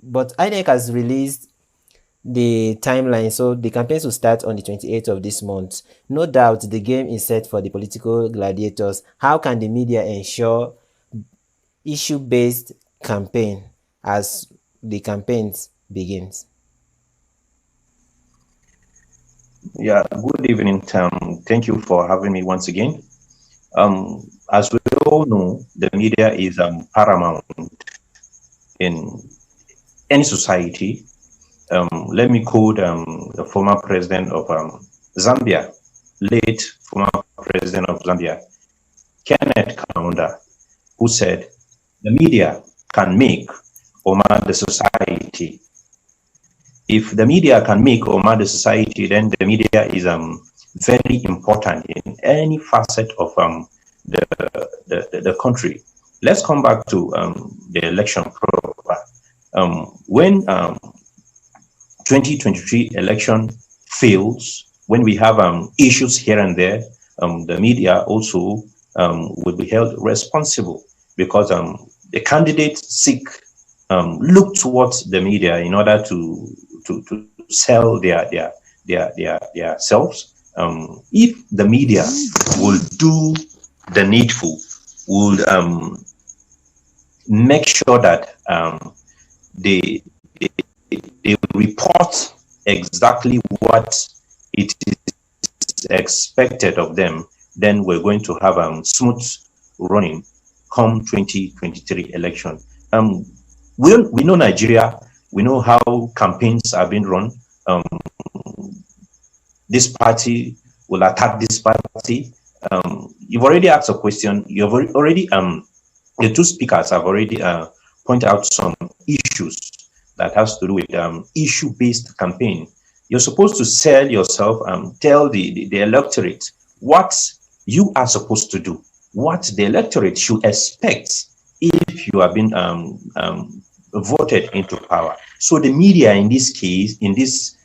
but INEC has released the timeline, so the campaigns will start on the 28th of this month. No doubt the game is set for the political gladiators. How can the media ensure issue-based campaign as the campaigns begins? Yeah, good evening, Tom. Thank you for having me once again. As we all know, the media is paramount in any society. Let me quote the former president of Zambia, late former president of Zambia, Kenneth Kaunda, who said, the media can make or mar the society. If the media can make or mar the society, then the media is very important in any facet of the country. Let's come back to the election proper. When 2023 election fails, when we have issues here and there, the media also will be held responsible because the candidates look towards the media in order to sell their selves. If the media will do the needful, would make sure that they, they they report exactly what it is expected of them, then we're going to have smooth running come 2023 election. We know Nigeria, we know how campaigns are being run. This party will attack this party. You've already asked a question. You've already the two speakers have already pointed out some issues that has to do with issue-based campaign. You're supposed to sell yourself, tell the electorate what you are supposed to do, what the electorate should expect if you have been voted into power. So the media in this case, in this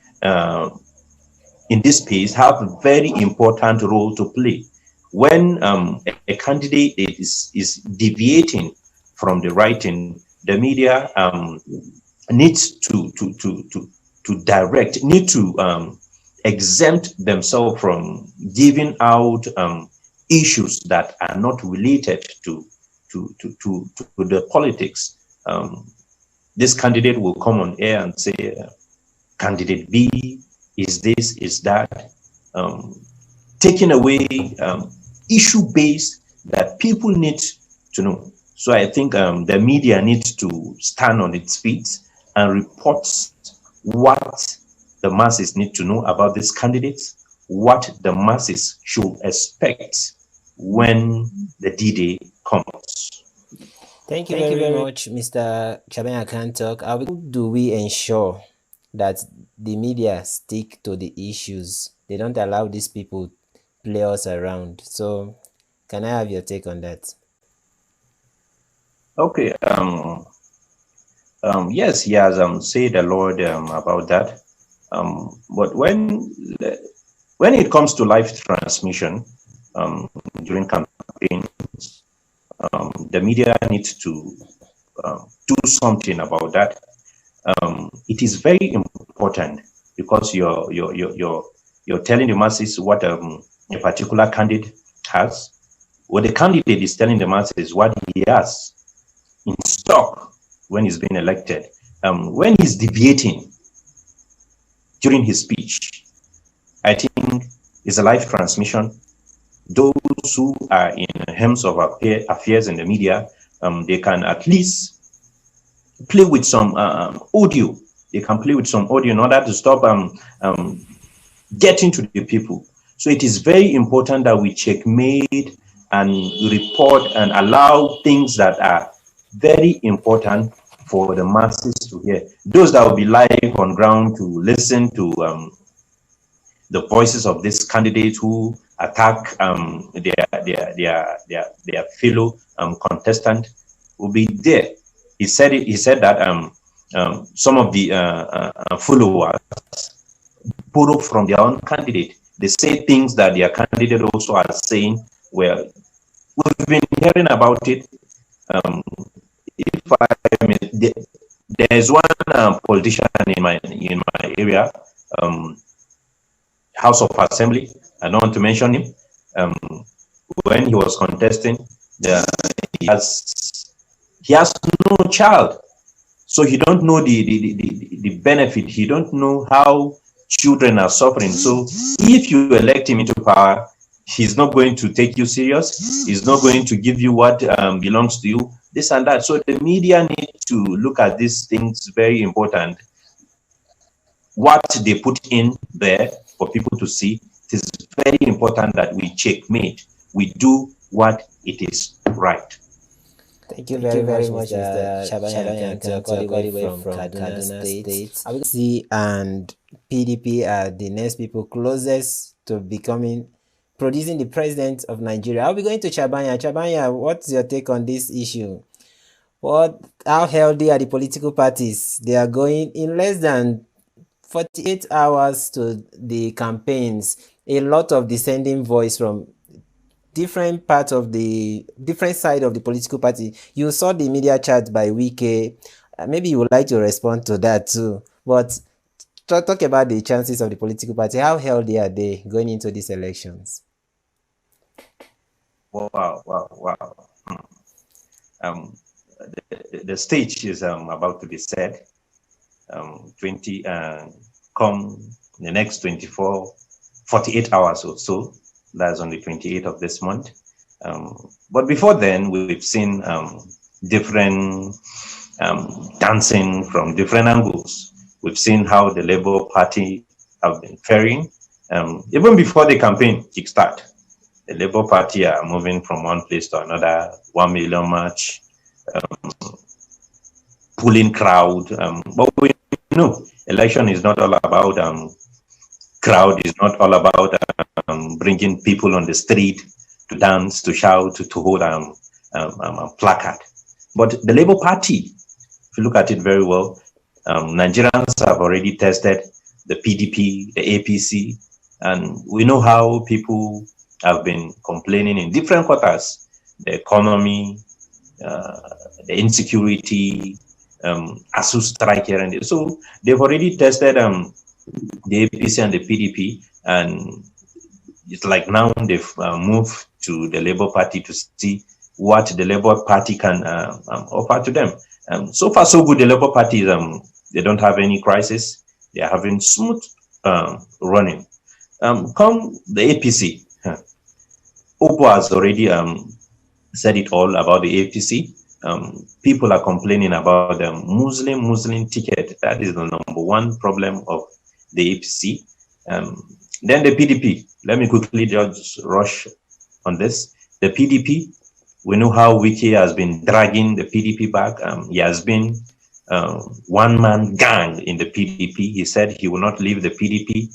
space, have a very important role to play. When a candidate is deviating from the writing, the media needs to direct, need to exempt themselves from giving out issues that are not related to the politics. This candidate will come on air and say, candidate B is this, is that, taking away issue-based that people need to know. So I think the media needs to stand on its feet and report what the masses need to know about these candidates, what the masses should expect when the D-Day comes. Thank you very much, Mr. Chabenya Kantok. How do we ensure that the media stick to the issues? They don't allow these people play us around. So can I have your take on that? Okay. Yes, he has said a lot about that. But when it comes to live transmission during campaigns, the media needs to do something about that. It is very important because you're telling the masses what a particular candidate has. What the candidate is telling the masses what he has in stock when he's been elected. When he's debating during his speech, I think it's a live transmission. Those who are in terms of affairs in the media, they can at least play with some audio. They can play with some audio in order to stop getting to the people. So it is very important that we checkmate and report and allow things that are very important for the masses to hear. Those that will be live on ground to listen to the voices of these candidates who attack their fellow contestant will be there. He said it. He said that some of the followers borrow from their own candidate. They say things that their candidate also are saying. Well, we've been hearing about it. If I mean, there's one politician in my area, House of Assembly. I don't want to mention him. When he was contesting, he has no child, so he don't know the benefit. He don't know how children are suffering. So if you elect him into power, he's not going to take you serious. He's not going to give you what belongs to you, this and that. So the media need to look at these things, very important. What they put in there for people to see, it is very important that we checkmate. We do what it is right. Thank you very much, Mr. Shaban Yankanta, all the way from Kaduna State. APC and PDP are the next people closest to producing the president of Nigeria. I'll be going to Chabanya. Chabanya, what's your take on this issue? How healthy are the political parties? They are going in less than 48 hours to the campaigns. A lot of dissenting voice from different side of the political party. You saw the media chat by Wike. Maybe you would like to respond to that too. But talk about the chances of the political party. How healthy are they going into these elections? Wow. The stage is about to be set. 20 come the next 48 hours or so. That's on the 28th of this month. But before then, we've seen different dancing from different angles. We've seen how the Labour Party have been faring. Even before the campaign kickstart, the Labour Party are moving from one place to another, 1 million march, pulling crowd. But we know election is not all about crowd, is not all about bringing people on the street to dance, to shout, to hold a placard. But the Labour Party, if you look at it very well, Nigerians have already tested the PDP, the APC, and we know how people have been complaining in different quarters, the economy, the insecurity, ASU strike here and there. So they've already tested the APC and the PDP, and it's like now they've moved to the Labour Party to see what the Labour Party can offer to them. So far, so good. The Labour Party, they don't have any crisis. They are having smooth running. Come the APC, Opo has already said it all about the APC. People are complaining about the Muslim ticket. That is the number one problem of the APC. Then the PDP. Let me quickly just rush on this. The PDP, we know how Wike has been dragging the PDP back. He has been one-man gang in the PDP. He said he will not leave the PDP.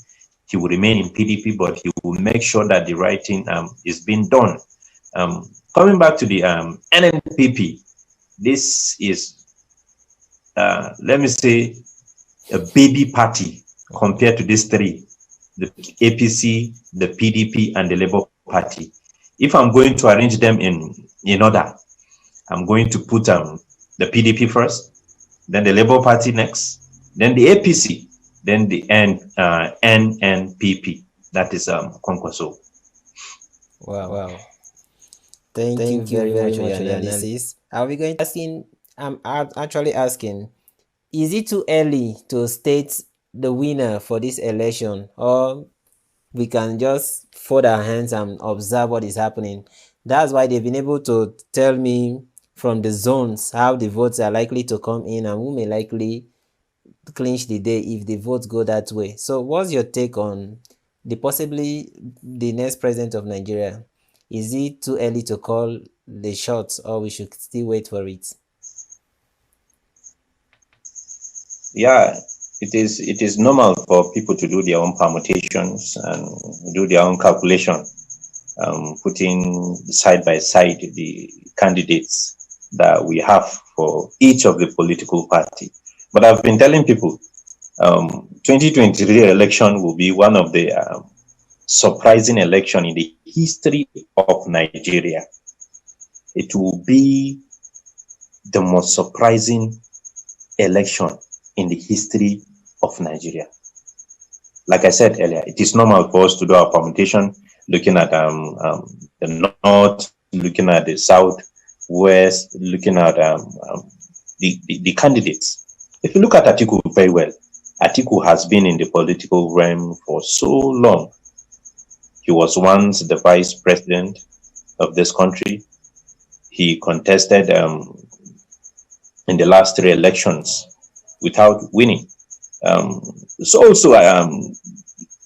He will remain in PDP, but he will make sure that the right thing is being done. Coming back to the NNPP, this is, let me say, a baby party compared to these three, the APC, the PDP, and the Labour Party. If I'm going to arrange them in order, I'm going to put the PDP first, then the Labour Party next, then the APC, then the NNPP. That is Kwankwaso. Wow. Thank you very much for your analysis. Are we going to asking? I'm actually asking, is it too early to state the winner for this election, or we can just fold our hands and observe what is happening? That's why they've been able to tell me from the zones how the votes are likely to come in and who may likely clinch the day if the votes go that way. So what's your take on possibly the next president of Nigeria? Is it too early to call the shots, or we should still wait for it? Yeah, it is normal for people to do their own permutations and do their own calculation, putting side by side the candidates that we have for each of the political party. But I've been telling people, 2023 election will be one of the surprising election in the history of Nigeria. It will be the most surprising election in the history of Nigeria. Like I said earlier, it is normal for us to do our permutation, looking at the north, looking at the south, west, looking at the candidates. If you look at Atiku very well, Atiku has been in the political realm for so long. He was once the vice president of this country. He contested in the last 3 elections without winning. So also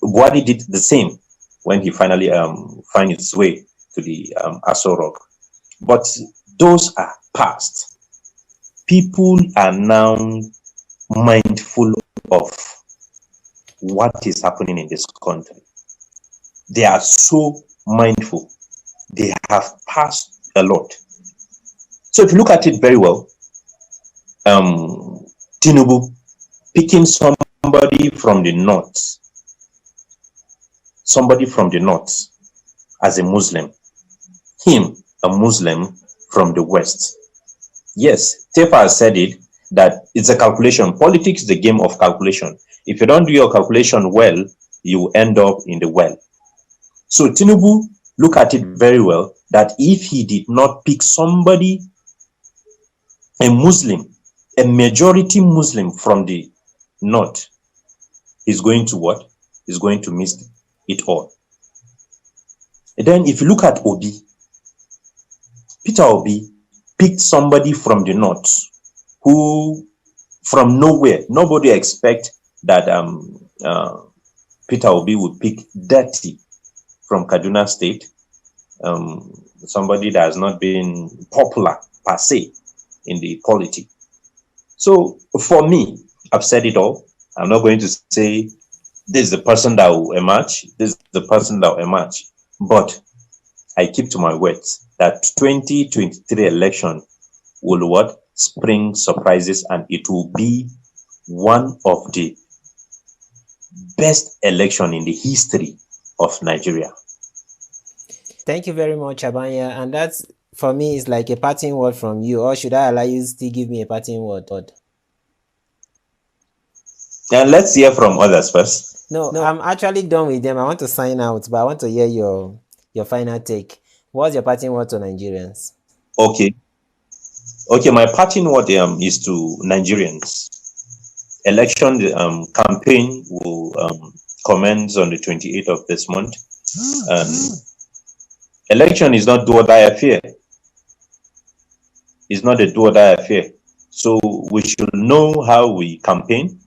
Buhari did the same when he finally found his way to the Aso Rock. But those are past. People are now mindful of what is happening in this country. They are so mindful. They have passed a lot. So if you look at it very well, Tinubu picking somebody from the north as a Muslim, him a Muslim from the west. Yes, Tefa has said it, that it's a calculation. Politics is a game of calculation. If you don't do your calculation well, you end up in the well. So Tinubu, look at it very well, that if he did not pick somebody, a Muslim, a majority Muslim from the north, he's going to what? He's going to miss it all. And then if you look at Obi, Peter Obi picked somebody from the north who, from nowhere, nobody expect that Peter Obi would pick Dirty from Kaduna State, somebody that has not been popular per se in the polity. So for me, I've said it all. I'm not going to say this is the person that will emerge, this is the person that will emerge. But I keep to my words that 2023 election will what? Spring surprises, and it will be one of the best election in the history of Nigeria. Thank you very much, Abanya. And that's, for me, is like a parting word from you. Or should I allow you to still give me a parting word? And let's hear from others first. No, I'm actually done with them. I want to sign out, but I want to hear your final take. What's your parting word to Nigerians? Okay, my parting word is to Nigerians. Election campaign will commence on the 28th of this month. Election is not do or die affair. It's not a do or die affair. So we should know how we campaign.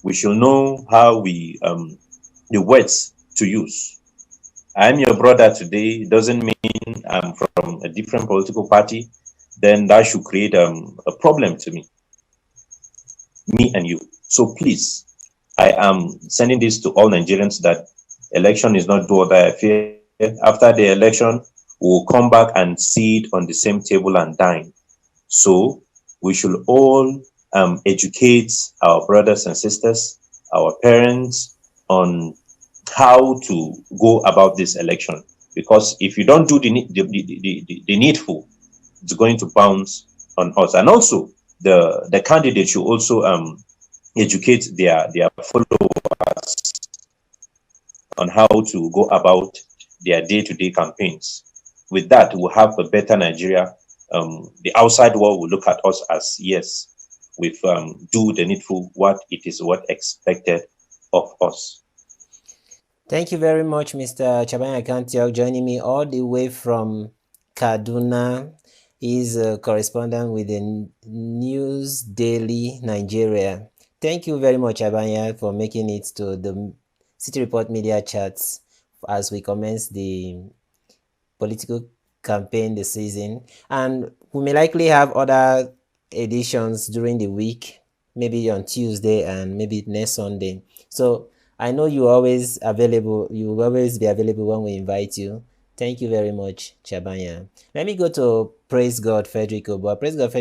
We should know how we the words to use. I'm your brother today doesn't mean I'm from a different political party. Then that should create a problem to me and you. So please, I am sending this to all Nigerians that election is not do or die affair. After the election, we'll come back and sit on the same table and dine. So we should all educate our brothers and sisters, our parents, on how to go about this election. Because if you don't do the needful, it's going to bounce on us. And also, the candidates should also educate their followers on how to go about their day-to-day campaigns. With that, we'll have a better Nigeria. The outside world will look at us as, yes, we've do the needful, what expected of us. Thank you very much, Mr. Chabanya Kantiok, joining me all the way from Kaduna. He's a correspondent with the News Daily Nigeria. Thank you very much, Abanya, for making it to the City Report Media Chats as we commence the political campaign this season. And we may likely have other editions during the week, maybe on Tuesday and maybe next Sunday. So I know you always available. You will always be available when we invite you. Thank you very much, Chabanya. Let me go to Praise God, Frederick Obo. Praise God, Frederick.